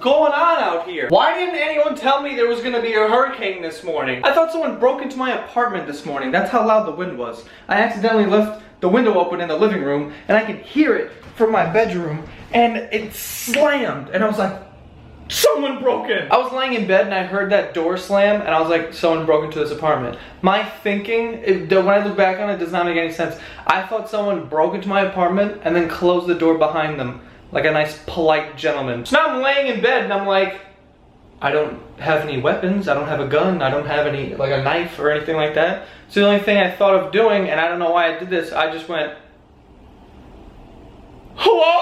going on out here? Why didn't anyone tell me there was gonna be a hurricane this morning? I thought someone broke into my apartment this morning. That's how loud the wind was. I accidentally left the window open in the living room, and I could hear it from my bedroom, and it slammed, and I was like, someone broke in. I was laying in bed and I heard that door slam and I was like, someone broke into this apartment. My thinking, when I look back on it, does not make any sense. I thought someone broke into my apartment and then closed the door behind them like a nice polite gentleman. So now I'm laying in bed and I'm like, I don't have any weapons, I don't have a gun, I don't have any, like a knife or anything like that. So the only thing I thought of doing, and I don't know why I did this, I just went, hello?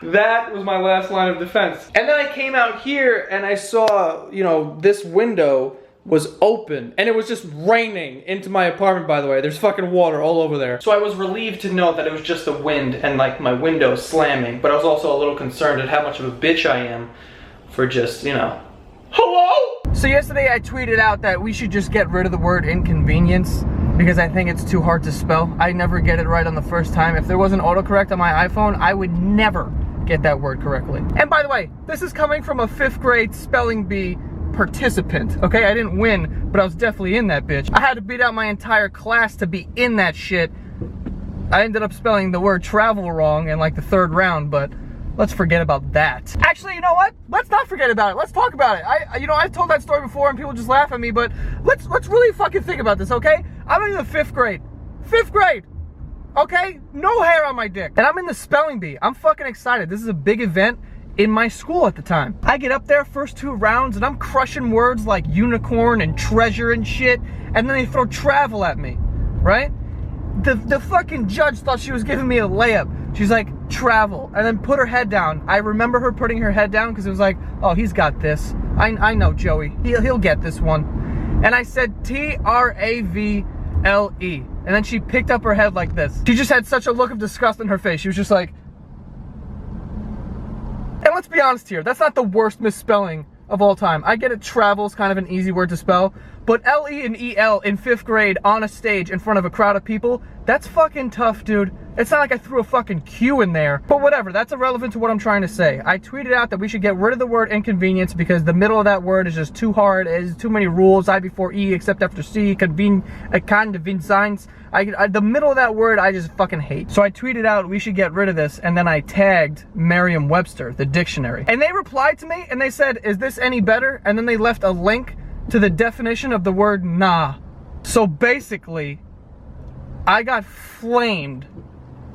That was my last line of defense. And then I came out here and I saw, you know, this window was open and it was just raining into my apartment, by the way. There's fucking water all over there. So I was relieved to know that it was just the wind and like my window slamming, but I was also a little concerned at how much of a bitch I am for just, you know, hello? So yesterday I tweeted out that we should just get rid of the word inconvenience because I think it's too hard to spell. I never get it right on the first time. If there was an autocorrect on my iPhone, I would never get that word correctly. And by the way, this is coming from a 5th grade spelling bee participant, okay? I didn't win, but I was definitely in that bitch. I had to beat out my entire class to be in that shit. I ended up spelling the word travel wrong in like the 3rd round, but let's forget about that. Actually, you know what? Let's not forget about it. Let's talk about it. I've told that story before and people just laugh at me, but let's really fucking think about this, okay? I'm in the 5th grade. 5th grade! Okay? No hair on my dick. And I'm in the spelling bee. I'm fucking excited. This is a big event in my school at the time. I get up there first 2 rounds and I'm crushing words like unicorn and treasure and shit, and then they throw travel at me, right? The fucking judge thought she was giving me a layup. She's like, travel, and then put her head down. I remember her putting her head down because it was like, oh, he's got this. I know Joey. He'll get this one. And I said T-R-A-V-L-E. And then she picked up her head like this. She just had such a look of disgust in her face. She was just like... And let's be honest here, that's not the worst misspelling of all time. I get it, travel's kind of an easy word to spell, but L-E and E-L in 5th grade on a stage in front of a crowd of people, that's fucking tough, dude. It's not like I threw a fucking Q in there, but whatever, that's irrelevant to what I'm trying to say. I tweeted out that we should get rid of the word inconvenience because the middle of that word is just too hard. It has too many rules, I before E except after C, convenience. The middle of that word I just fucking hate. So I tweeted out we should get rid of this, and then I tagged Merriam-Webster, the dictionary. And they replied to me and they said, is this any better? And then they left a link to the definition of the word nah. So basically, I got flamed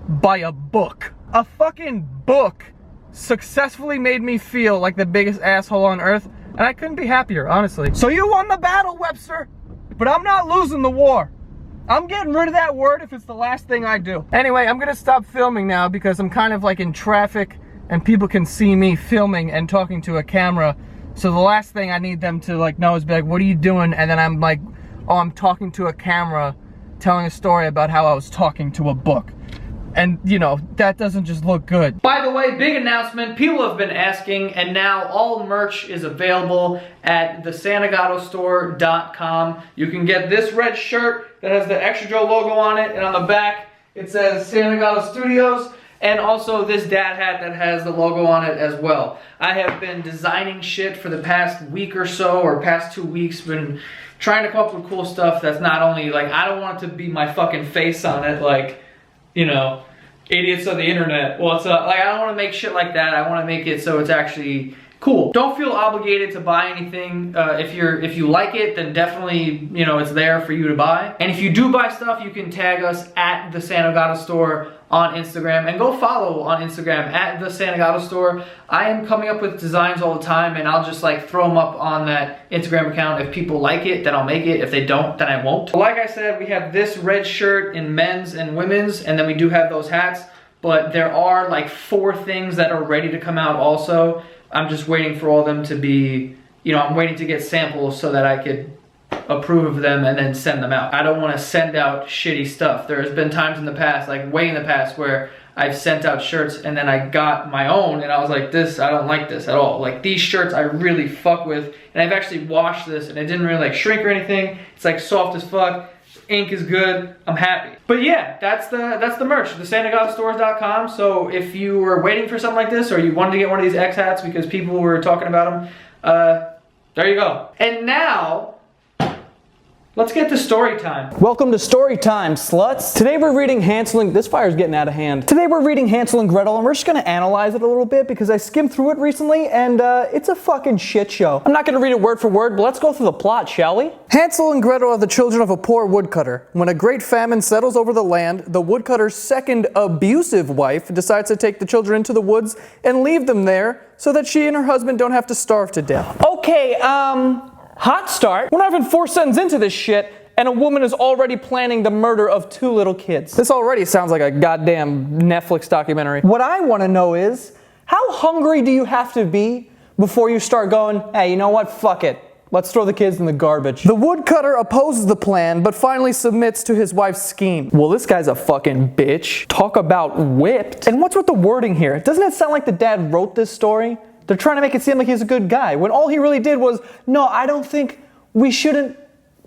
by a book. A fucking book successfully made me feel like the biggest asshole on earth, and I couldn't be happier, honestly. So you won the battle, Webster, but I'm not losing the war. I'm getting rid of that word if it's the last thing I do. Anyway, I'm gonna stop filming now because I'm kind of like in traffic and people can see me filming and talking to a camera. So the last thing I need them to like know is be like, what are you doing? And then I'm like, oh, I'm talking to a camera telling a story about how I was talking to a book. And, you know, that doesn't just look good. By the way, big announcement. People have been asking, and now all merch is available at thesantagatostore.com. You can get this red shirt that has the Extra Joe logo on it, and on the back it says Santagato Studios, and also this dad hat that has the logo on it as well. I have been designing shit for the past week or so, or past 2 weeks, been trying to come up with cool stuff that's not only, like, I don't want it to be my fucking face on it, like, you know, idiots of the internet. What's up? Like, I don't want to make shit like that. I want to make it so it's actually cool. Don't feel obligated to buy anything. If you like it, then definitely, you know, it's there for you to buy. And if you do buy stuff, you can tag us at the Santagato Store on Instagram, and go follow on Instagram at the Santagato Store. I am coming up with designs all the time, and I'll just like throw them up on that Instagram account. If people like it, then I'll make it. If they don't, then I won't. Like I said, we have this red shirt in men's and women's, and then we do have those hats, but there are like 4 things that are ready to come out also. I'm just waiting for all of them to be, you know, I'm waiting to get samples so that I could approve of them and then send them out. I don't want to send out shitty stuff. There's been times in the past, like way in the past, where I've sent out shirts and then I got my own and I was like, this, I don't like this at all. Like, these shirts I really fuck with, and I've actually washed this and it didn't really like shrink or anything. It's like soft as fuck. ink is good. I'm happy. But yeah, that's the merch, the SantaGatoStores.com. So if you were waiting for something like this, or you wanted to get one of these X hats because people were talking about them, there you go. And now, let's get to story time. Welcome to story time, sluts. Today we're reading Hansel and... This fire's getting out of hand. Today we're reading Hansel and Gretel, and we're just gonna analyze it a little bit because I skimmed through it recently, and it's a fucking shit show. I'm not gonna read it word for word, but let's go through the plot, shall we? Hansel and Gretel are the children of a poor woodcutter. When a great famine settles over the land, the woodcutter's second abusive wife decides to take the children into the woods and leave them there so that she and her husband don't have to starve to death. Okay, hot start. We're not even 4 sentences into this shit, and a woman is already planning the murder of 2 little kids. This already sounds like a goddamn Netflix documentary. What I want to know is, how hungry do you have to be before you start going, hey, you know what, fuck it. Let's throw the kids in the garbage. The woodcutter opposes the plan, but finally submits to his wife's scheme. Well, this guy's a fucking bitch. Talk about whipped. And what's with the wording here? Doesn't it sound like the dad wrote this story? They're trying to make it seem like he's a good guy, when all he really did was, no, I don't think we shouldn't.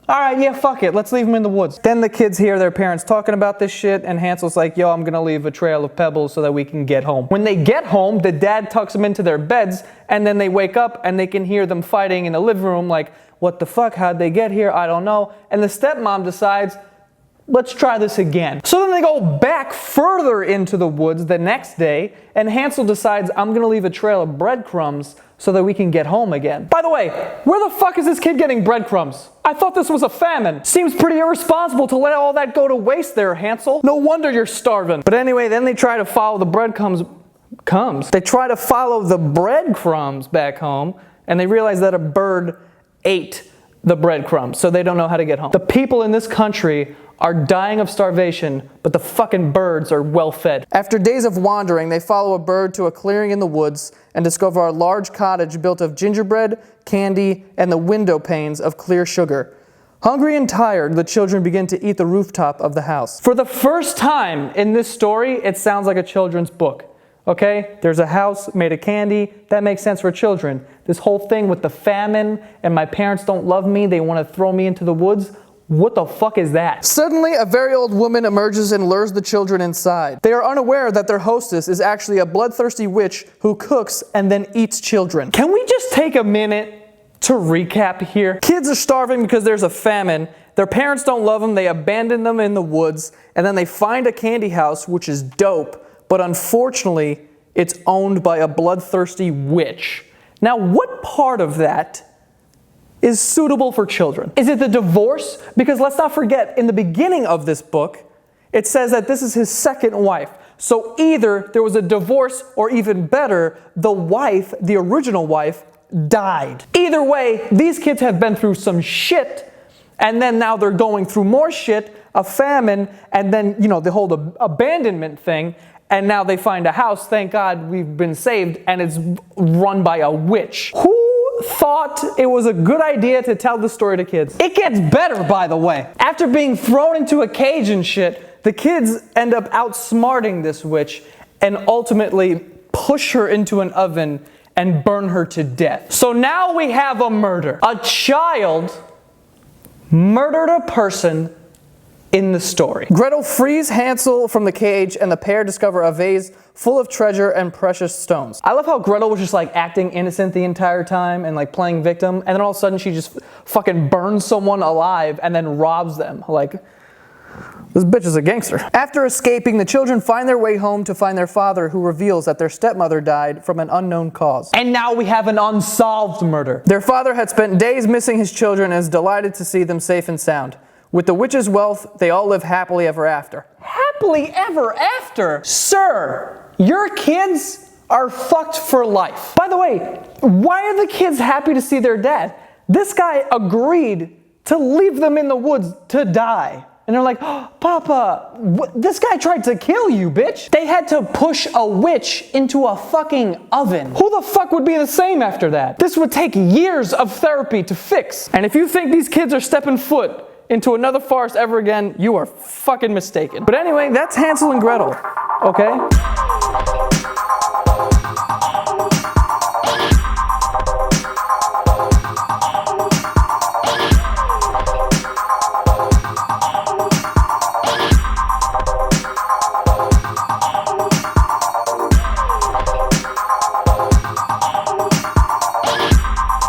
All right, yeah, fuck it. Let's leave him in the woods. Then the kids hear their parents talking about this shit, and Hansel's like, yo, I'm gonna leave a trail of pebbles so that we can get home. When they get home, the dad tucks them into their beds, and then they wake up and they can hear them fighting in the living room like, what the fuck, how'd they get here? I don't know. And the stepmom decides, let's try this again. So then they go back further into the woods the next day, and Hansel decides, I'm gonna leave a trail of breadcrumbs so that we can get home again. By the way, where the fuck is this kid getting breadcrumbs? I thought this was a famine. Seems pretty irresponsible to let all that go to waste there, Hansel. No wonder you're starving. But anyway, then they try to follow the breadcrumbs. They try to follow the breadcrumbs back home, and they realize that a bird ate the breadcrumbs, so they don't know how to get home. The people in this country are dying of starvation, but the fucking birds are well fed. After days of wandering, they follow a bird to a clearing in the woods and discover a large cottage built of gingerbread, candy, and the window panes of clear sugar. Hungry and tired, the children begin to eat the rooftop of the house. For the first time in this story, it sounds like a children's book. Okay, there's a house made of candy. That makes sense for children. This whole thing with the famine and my parents don't love me, they want to throw me into the woods. What the fuck is that? Suddenly, a very old woman emerges and lures the children inside. They are unaware that their hostess is actually a bloodthirsty witch who cooks and then eats children. Can we just take a minute to recap here? Kids are starving because there's a famine. Their parents don't love them. They abandon them in the woods. And then they find a candy house, which is dope. But unfortunately, it's owned by a bloodthirsty witch. Now, what part of that is suitable for children? Is it the divorce? Because let's not forget, in the beginning of this book, it says that this is his second wife. So either there was a divorce, or even better, the wife, the original wife, died. Either way, these kids have been through some shit, and then now they're going through more shit, a famine, and then, you know, the whole abandonment thing. And now they find a house, thank God we've been saved, and it's run by a witch. Who thought it was a good idea to tell the story to kids? It gets better, by the way. After being thrown into a cage and shit, the kids end up outsmarting this witch and ultimately push her into an oven and burn her to death. So now we have a murder. A child murdered a person in the story. Gretel frees Hansel from the cage, and the pair discover a vase full of treasure and precious stones. I love how Gretel was just like acting innocent the entire time and like playing victim, and then all of a sudden she just fucking burns someone alive and then robs them. Like, this bitch is a gangster. After escaping, the children find their way home to find their father, who reveals that their stepmother died from an unknown cause. And now we have an unsolved murder. Their father had spent days missing his children and is delighted to see them safe and sound. With the witch's wealth, they all live happily ever after. Happily ever after? Sir, your kids are fucked for life. By the way, why are the kids happy to see their dad? This guy agreed to leave them in the woods to die. And they're like, oh, Papa, this guy tried to kill you, bitch. They had to push a witch into a fucking oven. Who the fuck would be the same after that? This would take years of therapy to fix. And if you think these kids are stepping foot into another farce ever again, you are fucking mistaken. But anyway, that's Hansel and Gretel, okay?